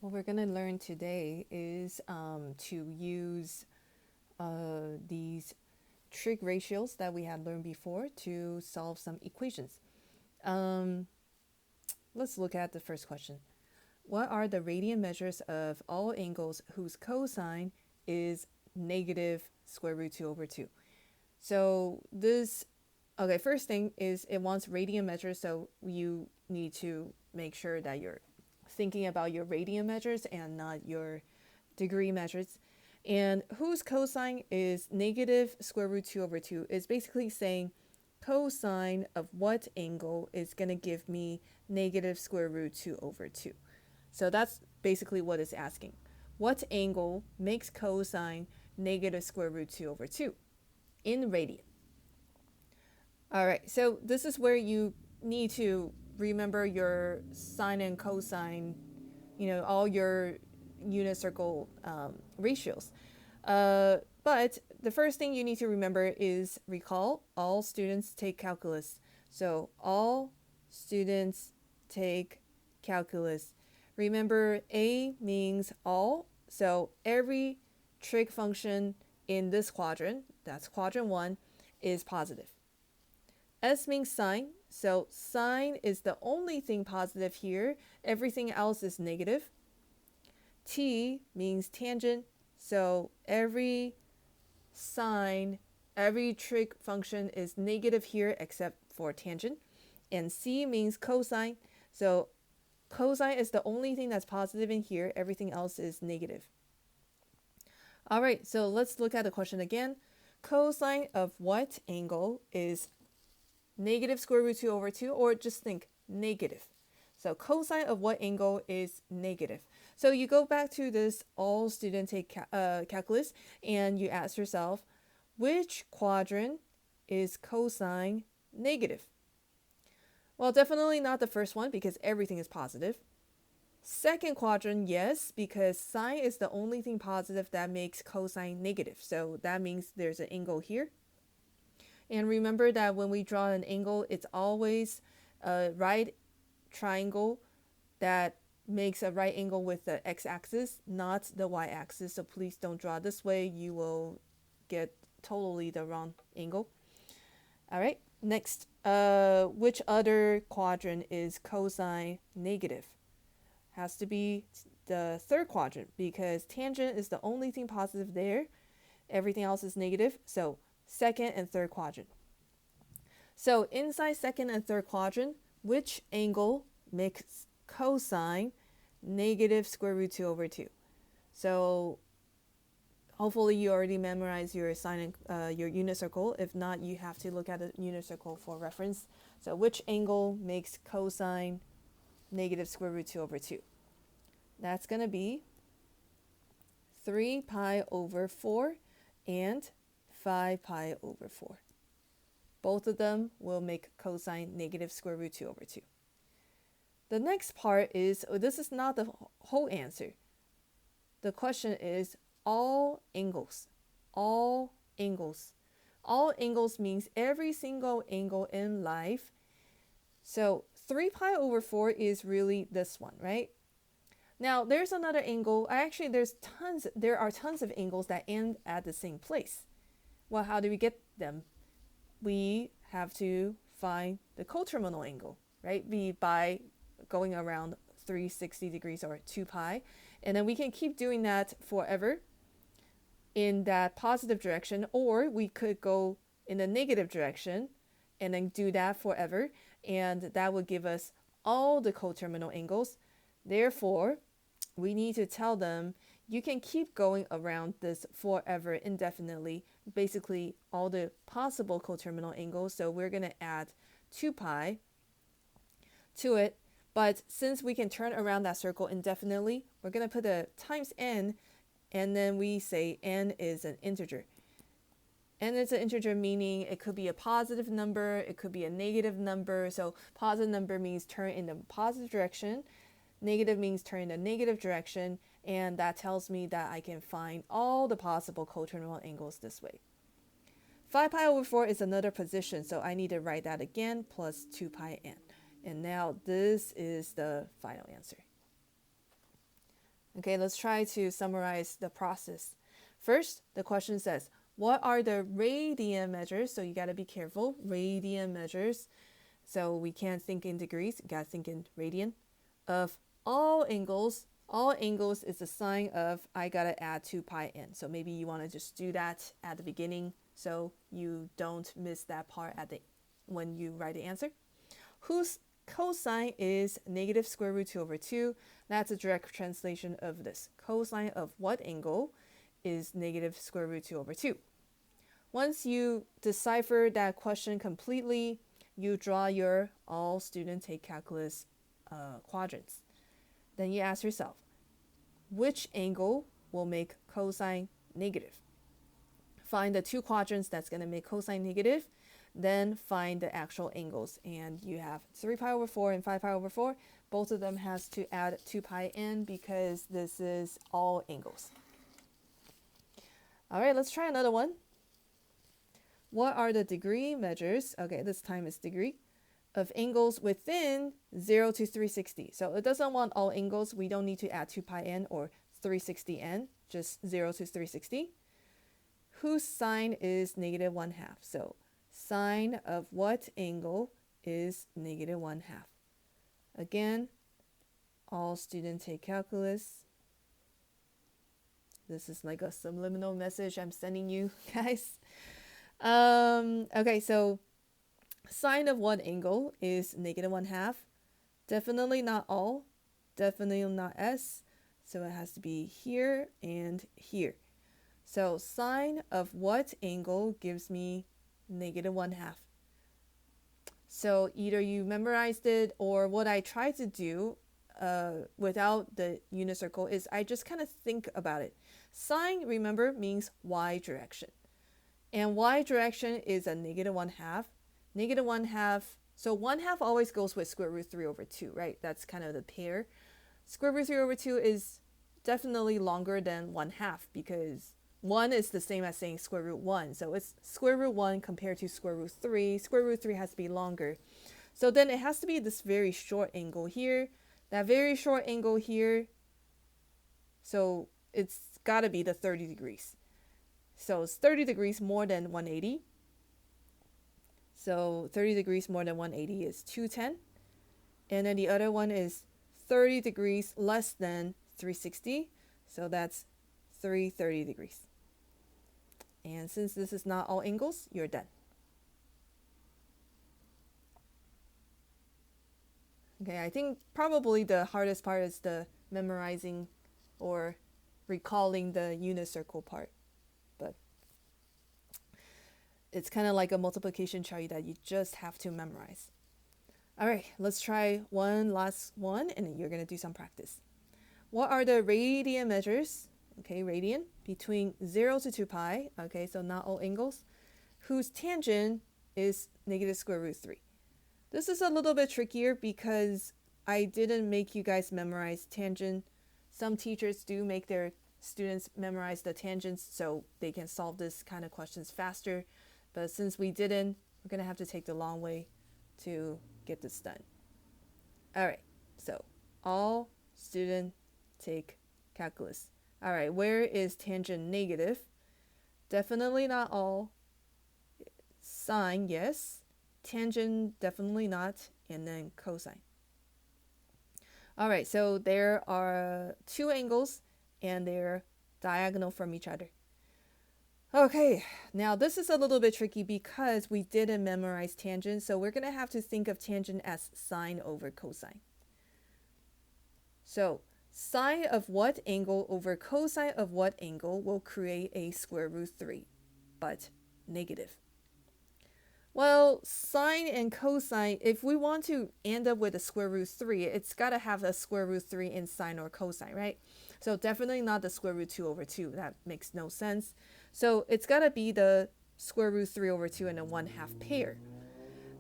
What we're going to learn today is to use these trig ratios that we had learned before to solve some equations. Um, let's look at the first question. What are the radian measures of all angles whose cosine is negative square root 2 over 2? So this, okay, first thing is it wants radian measures, so you need to make sure that you're thinking about your radian measures and not your degree measures. And whose cosine is negative square root 2 over 2 is basically saying cosine of what angle is going to give me negative square root 2 over 2. So that's basically what it's asking. What angle makes cosine negative square root 2 over 2 in radian? All right, so this is where you need to remember your sine and cosine, all your unit circle ratios. But the first thing you need to remember is recall all students take calculus. So all students take calculus. Remember, A means all. So every trig function in this quadrant, that's quadrant 1, is positive. S means sine. So sine is the only thing positive here. Everything else is negative. T means tangent. So every sine, every trig function is negative here except for tangent. And C means cosine. So cosine is the only thing that's positive in here. Everything else is negative. All right, so let's look at the question again. Cosine of what angle is negative square root 2 over 2, or just think negative. So cosine of what angle is negative? So you go back to this all student take calculus and you ask yourself, which quadrant is cosine negative? Well, definitely not the first one because everything is positive. Second quadrant, yes, because sine is the only thing positive that makes cosine negative. So that means there's an angle here. And remember that when we draw an angle, it's always a right triangle that makes a right angle with the x-axis, not the y-axis. So please don't draw this way. You will get totally the wrong angle. All right, next. Which other quadrant is cosine negative? Has to be the third quadrant because tangent is the only thing positive there. Everything else is negative. So second and third quadrant. So inside second and third quadrant, which angle makes cosine negative square root 2 over 2? So hopefully you already memorized your sine and your unit circle. If not, you have to look at the unit circle for reference. So which angle makes cosine negative square root 2 over 2? That's going to be 3 pi over 4 and 5 pi over 4. Both of them will make cosine negative square root 2 over 2. The next part is, this is not the whole answer. The question is all angles. All angles. All angles means every single angle in life. So 3 pi over 4 is really this one, right? Now there's another angle. Actually, there are tons of angles that end at the same place. Well, how do we get them? We have to find the coterminal angle, right? By going around 360 degrees or 2 pi. And then we can keep doing that forever in that positive direction, or we could go in the negative direction and then do that forever. And that would give us all the coterminal angles. Therefore, we need to tell them you can keep going around this forever indefinitely, basically all the possible coterminal angles. So we're going to add 2 pi to it. But since we can turn around that circle indefinitely, we're going to put a times n, and then we say n is an integer. N is an integer, meaning it could be a positive number, it could be a negative number. So positive number means turn in the positive direction. Negative means turn in the negative direction, and that tells me that I can find all the possible coterminal angles this way. 5 pi over 4 is another position, so I need to write that again, plus 2 pi n. And now this is the final answer. Okay, let's try to summarize the process. First, the question says, what are the radian measures? So you got to be careful. Radian measures. So we can't think in degrees. You got to think in radian. Of all angles. All angles is the sign of I got to add 2 pi n. So maybe you want to just do that at the beginning so you don't miss that part when you write the answer. Whose cosine is negative square root 2 over 2. That's a direct translation of this. Cosine of what angle is negative square root 2 over 2. Once you decipher that question completely, you draw your all student take calculus quadrants. Then you ask yourself, which angle will make cosine negative? Find the 2 quadrants that's going to make cosine negative, then find the actual angles. And you have 3 pi over 4 and 5 pi over 4. Both of them has to add 2 pi n because this is all angles. All right, let's try another one. What are the degree measures? Okay, this time it's degree of angles within 0 to 360. So it doesn't want all angles. We don't need to add 2 pi n or 360 n, just 0 to 360. Whose sine is negative 1/2? So sine of what angle is negative 1/2? Again, all students take calculus. This is like a subliminal message I'm sending you guys. Okay, so sine of what angle is negative 1/2? Definitely not all. Definitely not S. So it has to be here and here. So sine of what angle gives me negative 1/2? So either you memorized it, or what I try to do without the unit circle is I just kind of think about it. Sine, remember, means y direction. And y direction is a negative 1/2. Negative 1/2, so 1/2 always goes with square root 3 over 2, right? That's kind of the pair. Square root 3 over 2 is definitely longer than 1/2 because 1 is the same as saying square root 1. So it's square root 1 compared to square root 3. Square root 3 has to be longer. So then it has to be this very short angle here. That very short angle here. So it's got to be the 30 degrees. So it's 30 degrees more than 180. So 30 degrees more than 180 is 210. And then the other one is 30 degrees less than 360. So that's 330 degrees. And since this is not all angles, you're done. Okay, I think probably the hardest part is the memorizing or recalling the unit circle part. But it's kind of like a multiplication chart that you just have to memorize. All right, let's try one last one, and you're going to do some practice. What are the radian measures? Okay, radian between 0 to 2 pi. Okay, so not all angles. Whose tangent is negative square root 3. This is a little bit trickier because I didn't make you guys memorize tangent. Some teachers do make their students memorize the tangents so they can solve this kind of questions faster. But since we didn't, we're going to have to take the long way to get this done. All right, so all student take calculus. All right, where is tangent negative? Definitely not all. Sine, yes. Tangent, definitely not. And then cosine. All right, so there are 2 angles and they're diagonal from each other. Okay, now this is a little bit tricky because we didn't memorize tangent, so we're going to have to think of tangent as sine over cosine. So sine of what angle over cosine of what angle will create a square root 3, but negative. Well, sine and cosine, if we want to end up with a square root 3, it's got to have a square root 3 in sine or cosine, right? So definitely not the square root 2 over 2. That makes no sense. So it's got to be the square root 3 over 2 and a 1/2 pair.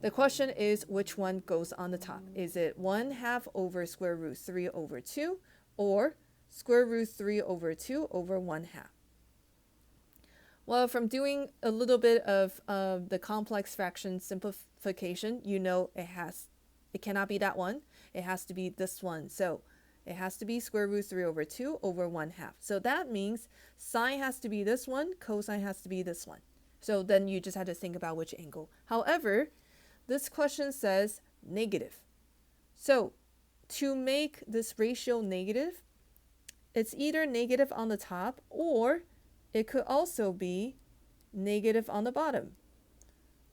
The question is which one goes on the top. Is it 1/2 over square root 3 over 2 or square root 3 over 2 over 1/2? Well, from doing a little bit of the complex fraction simplification, you know it cannot be that one. It has to be this one. So It has to be square root 3 over 2 over 1/2. So that means sine has to be this one, cosine has to be this one. So then you just have to think about which angle. However, this question says negative. So to make this ratio negative, it's either negative on the top or it could also be negative on the bottom.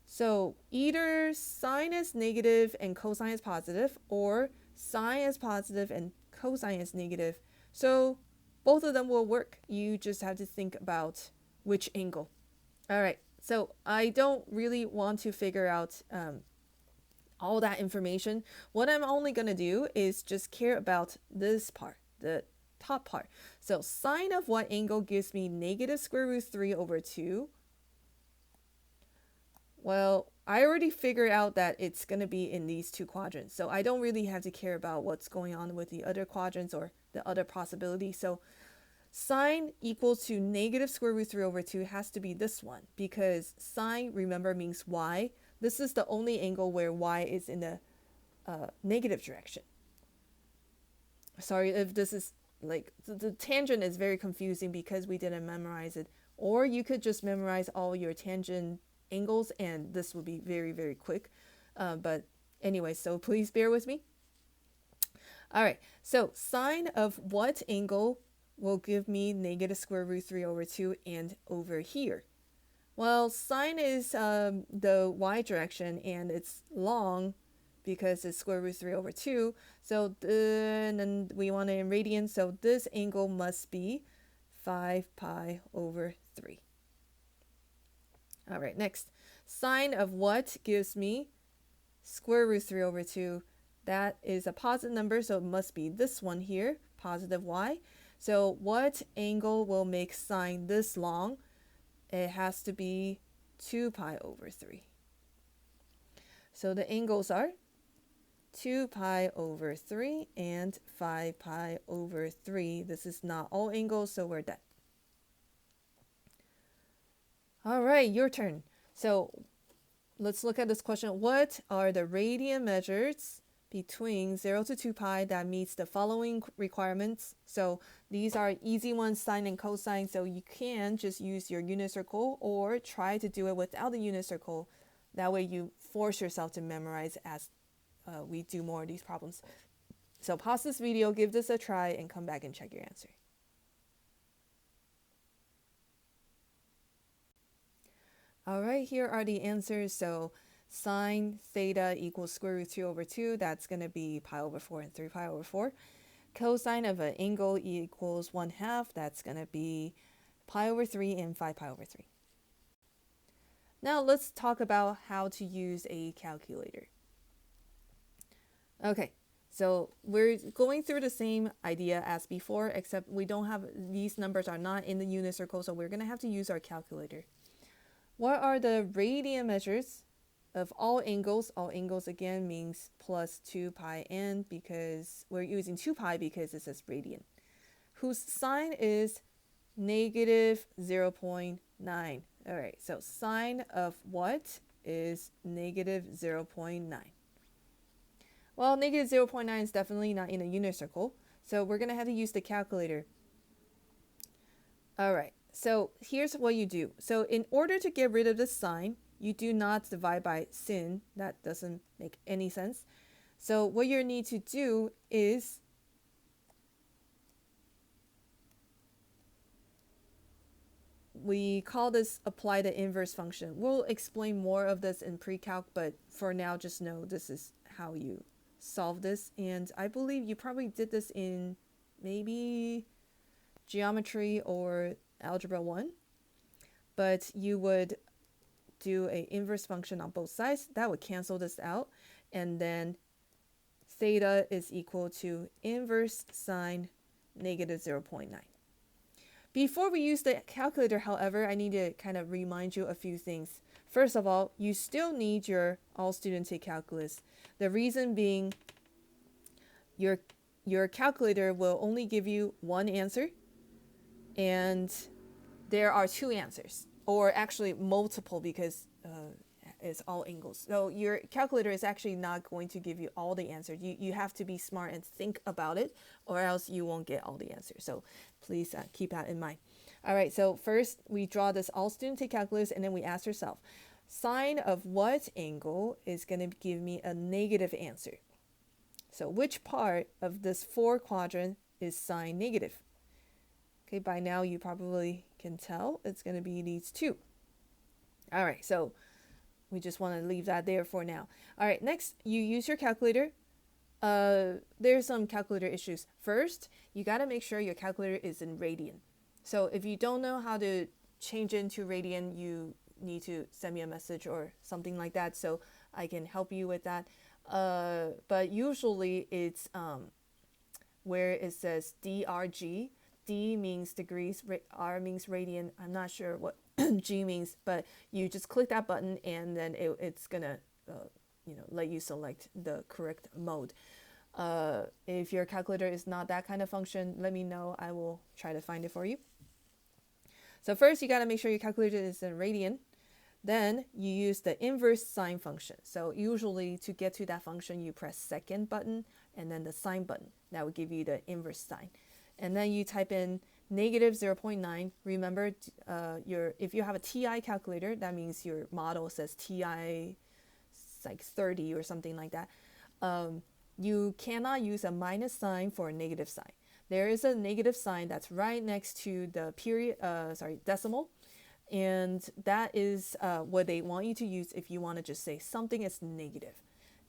So either sine is negative and cosine is positive, or sine is positive and cosine is negative. So both of them will work. You just have to think about which angle. All right, so I don't really want to figure out all that information. What I'm only going to do is just care about this part, the top part. So sine of what angle gives me negative square root 3 over 2? Well, I already figured out that it's going to be in these two quadrants. So I don't really have to care about what's going on with the other quadrants or the other possibility. So sine equal to negative square root 3 over 2 has to be this one, because sine, remember, means y. This is the only angle where y is in the negative direction. Sorry if this is like, the tangent is very confusing because we didn't memorize it. Or you could just memorize all your tangent angles and this will be very, very quick. But anyway, so please bear with me. All right, so sine of what angle will give me negative square root 3 over 2 and over here? Well, sine is the y direction and it's long because it's square root 3 over 2. So then we want it in radians. So this angle must be 5 pi over 3. All right, next. Sine of what gives me square root 3 over 2? That is a positive number, so it must be this one here, positive y. So what angle will make sine this long? It has to be 2 pi over 3. So the angles are 2 pi over 3 and 5 pi over 3. This is not all angles, so we're done. All right, your turn. So let's look at this question. What are the radian measures between 0 to 2 pi that meets the following requirements? So these are easy ones, sine and cosine, so you can just use your unit circle or try to do it without the unit circle. That way you force yourself to memorize as we do more of these problems. So pause this video, give this a try, and come back and check your answer. All right, here are the answers. So sine theta equals square root 2 over 2. That's going to be pi over 4 and 3 pi over 4. Cosine of an angle equals 1/2. That's going to be pi over 3 and 5 pi over 3. Now let's talk about how to use a calculator. Okay, so we're going through the same idea as before, except we don't have, these numbers are not in the unit circle, so we're going to have to use our calculator. What are the radian measures of all angles? All angles again means plus 2 pi n, because we're using 2 pi because it says radian, whose sine is negative 0.9. All right, so sine of what is negative 0.9? Well, negative 0.9 is definitely not in a unit circle, so we're going to have to use the calculator. All right, so here's what you do. So in order to get rid of the sine, you do not divide by sin. That doesn't make any sense. So what you need to do is we call this apply the inverse function. We'll explain more of this in pre-calc, but for now, just know this is how you solve this. And I believe you probably did this in maybe geometry or algebra 1, but you would do an inverse function on both sides. That would cancel this out, and then theta is equal to inverse sine negative 0.9. Before we use the calculator, however, I need to kind of remind you a few things. First of all, you still need your all student take calculus. The reason being your calculator will only give you one answer, and there are two answers, or actually multiple, because is all angles. So your calculator is actually not going to give you all the answers. You have to be smart and think about it, or else you won't get all the answers. So please keep that in mind. All right, so first we draw this all student take calculus, and then we ask ourselves, sine of what angle is going to give me a negative answer? So which part of this 4 quadrant is sine negative? Okay, by now you probably can tell it's going to be these two. All right, so we just want to leave that there for now. All right, next you use your calculator. There's some calculator issues. First, you got to make sure your calculator is in radian. So if you don't know how to change into radian, you need to send me a message or something like that so I can help you with that. But usually it's where it says DRG. D means degrees, R means radian. I'm not sure what G means, but you just click that button and then it's gonna let you select the correct mode. If your calculator is not that kind of function, let me know. I will try to find it for you. So first you got to make sure your calculator is in radian. Then you use the inverse sine function. So usually to get to that function, you press second button and then the sine button. That will give you the inverse sine. And then you type in negative 0.9. Remember, if you have a TI calculator, that means your model says TI like 30 or something like that. You cannot use a minus sign for a negative sign. There is a negative sign that's right next to the decimal. And that is what they want you to use if you want to just say something is negative.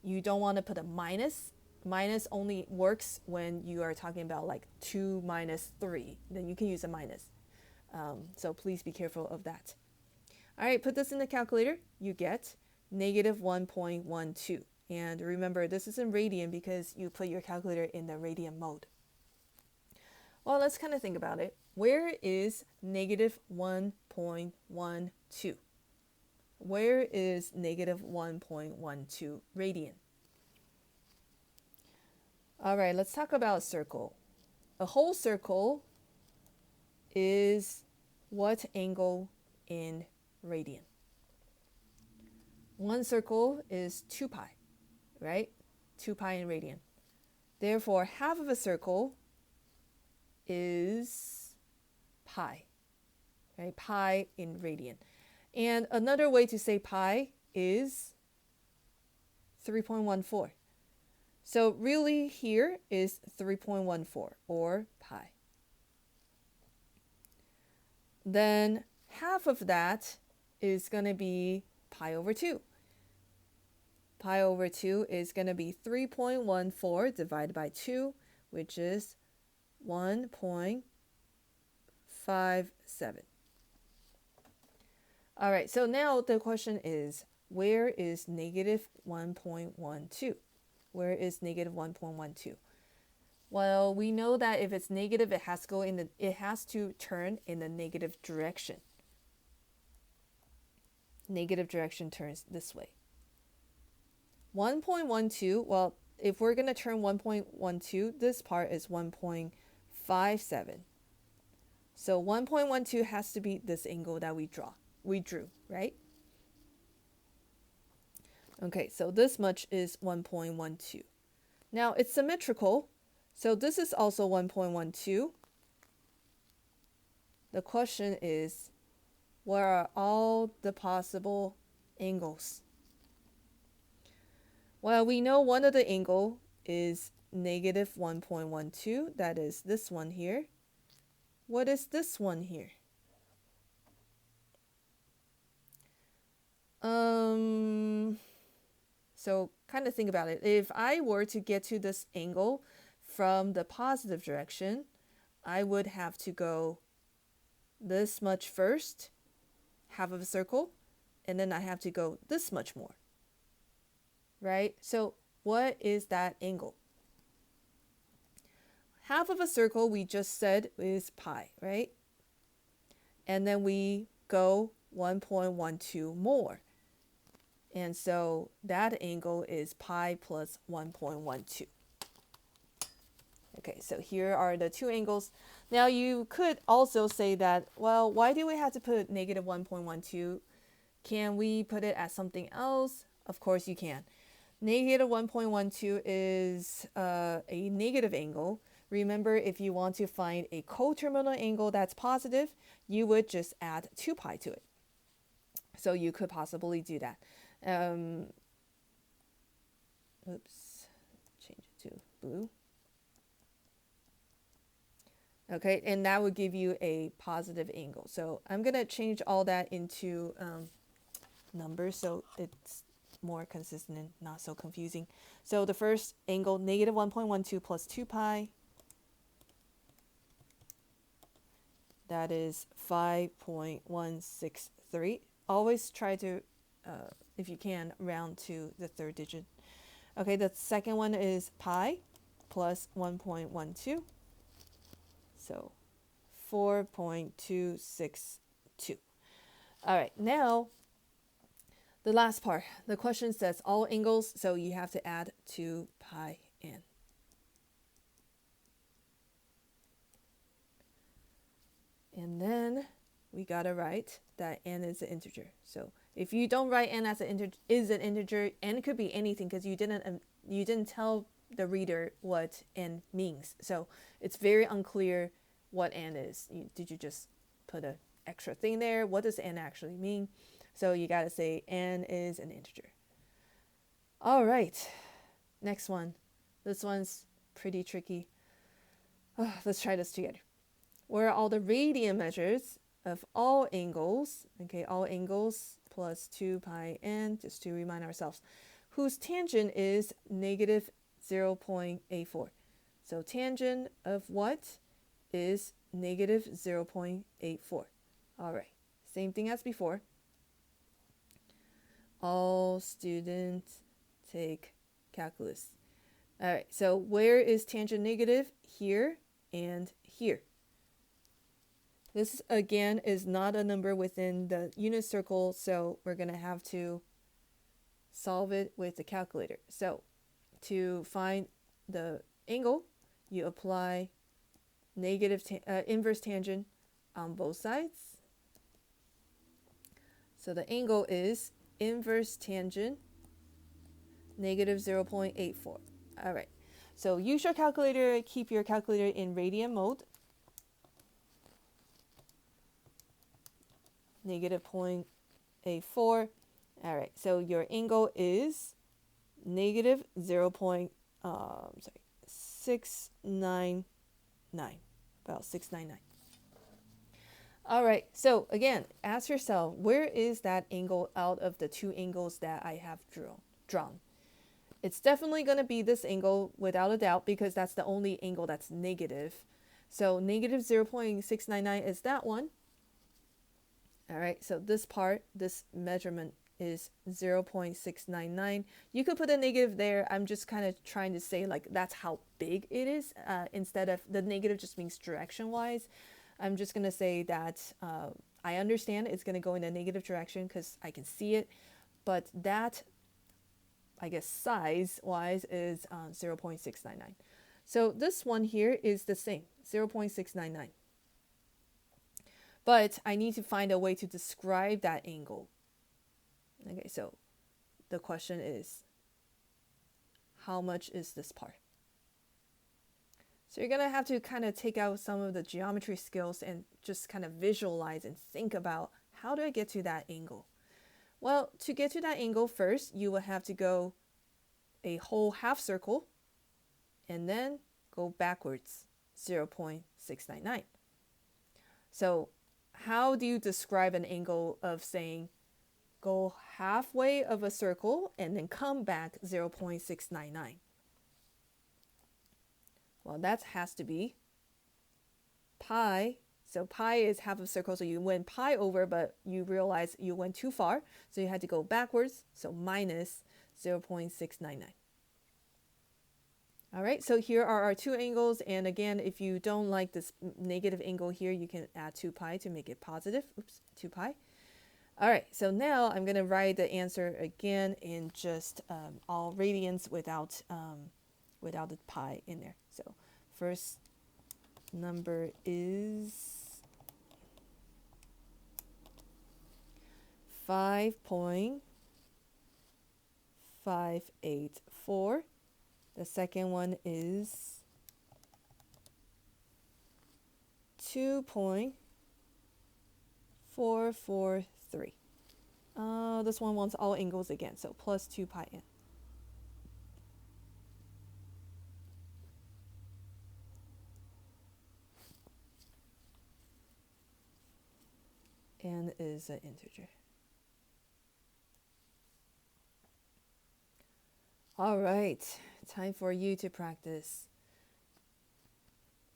You don't want to put a minus. Minus only works when you are talking about like 2 minus 3. Then you can use a minus. So please be careful of that. All right, put this in the calculator. You get negative 1.12. And remember, this is in radian because you put your calculator in the radian mode. Well, let's kind of think about it. Where is negative 1.12? Where is negative 1.12 radian? All right, let's talk about a circle. A whole circle is what angle in radian? One circle is 2 pi, right? 2 pi in radian. Therefore, half of a circle is pi, right? Pi in radian. And another way to say pi is 3.14. So really here is 3.14 or pi. Then half of that is going to be pi over 2. Pi over 2 is going to be 3.14 divided by 2, which is 1.57. All right, so now the question is, where is negative 1.12? Where is negative 1.12? Well, we know that if it's negative, it has to turn in the negative direction. Negative direction turns this way. 1.12, well, if we're going to turn 1.12, this part is 1.57. So 1.12 has to be this angle that we drew, right? Okay, so this much is 1.12. Now it's symmetrical, so this is also 1.12. The question is, what are all the possible angles? Well, we know one of the angle is negative 1.12. That is this one here. What is this one here? So kind of think about it. If I were to get to this angle from the positive direction, I would have to go this much first, half of a circle, and then I have to go this much more, right? So what is that angle? Half of a circle we just said is pi, right? And then we go 1.12 more. And so that angle is pi plus 1.12. Okay, so here are the two angles. Now you could also say that, well, why do we have to put negative 1.12? Can we put it as something else? Of course you can. Negative 1.12 is a negative angle. Remember, if you want to find a coterminal angle that's positive, you would just add 2 pi to it. So you could possibly do that. Oops, change it to blue. Okay, and that would give you a positive angle. So I'm going to change all that into numbers so it's more consistent and not so confusing. So the first angle, negative 1.12 plus 2 pi, that is 5.163. Always try to, if you can, round to the third digit. Okay, the second one is pi plus 1.12. So 4.262. All right, now the last part. The question says all angles, so you have to add 2 pi n. And then we gotta write that n is an integer. So if you don't write n as an integer, n could be anything because you didn't tell the reader what n means. So it's very unclear what n is. Did you just put an extra thing there? What does n actually mean? So you gotta say n is an integer. All right, next one. This one's pretty tricky. Let's try this together. Where are all the radian measures of all angles? Okay, all angles plus 2 pi n, just to remind ourselves, whose tangent is negative 0.84. So tangent of what is negative 0.84. All right, same thing as before. All students take calculus. All right, so where is tangent negative? Here and here. This, again, is not a number within the unit circle, so we're going to have to solve it with the calculator. So to find the angle, you apply inverse tangent on both sides. So the angle is inverse tangent negative 0.84. All right, so use your calculator, keep your calculator in radian mode. Negative 0.84. All right, so your angle is negative 699, about 699. All right, so again, ask yourself, where is that angle out of the two angles that I have drawn? It's definitely going to be this angle without a doubt because that's the only angle that's negative. So negative 0.699 is that one. All right, so this part, this measurement is 0.699. You could put a negative there. I'm just kind of trying to say like that's how big it is. Instead of the negative just means direction-wise. I'm just going to say that I understand it's going to go in a negative direction because I can see it. But that, I guess, size-wise is 0.699. So this one here is the same, 0.699. But I need to find a way to describe that angle. Okay, so the question is, how much is this part? So you're going to have to kind of take out some of the geometry skills and just kind of visualize and think about, how do I get to that angle? Well, to get to that angle first, you will have to go a whole half circle and then go backwards, 0.699. So how do you describe an angle of saying go halfway of a circle and then come back 0.699? Well, that has to be pi. So pi is half of a circle, so you went pi over, but you realize you went too far, so you had to go backwards, so minus 0.699. All right, so here are our two angles, and again, if you don't like this negative angle here, you can add 2 pi to make it positive. Oops, 2 pi. All right, so now I'm going to write the answer again in just all radians without the pi in there. So first number is 5.584. The second one is 2.443. This one wants all angles again, so plus 2 pi n. N is an integer. All right, time for you to practice.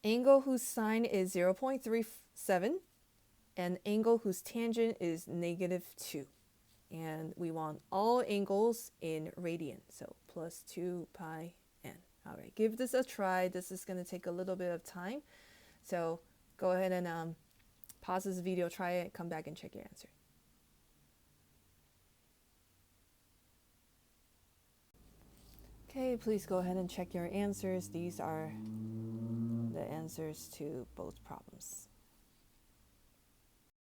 Angle whose sine is 0.37 and angle whose tangent is -2. And we want all angles in radian, so plus 2 pi n. All right, give this a try. This is going to take a little bit of time. So go ahead and pause this video, try it, come back and check your answer. Okay, please go ahead and check your answers. These are the answers to both problems.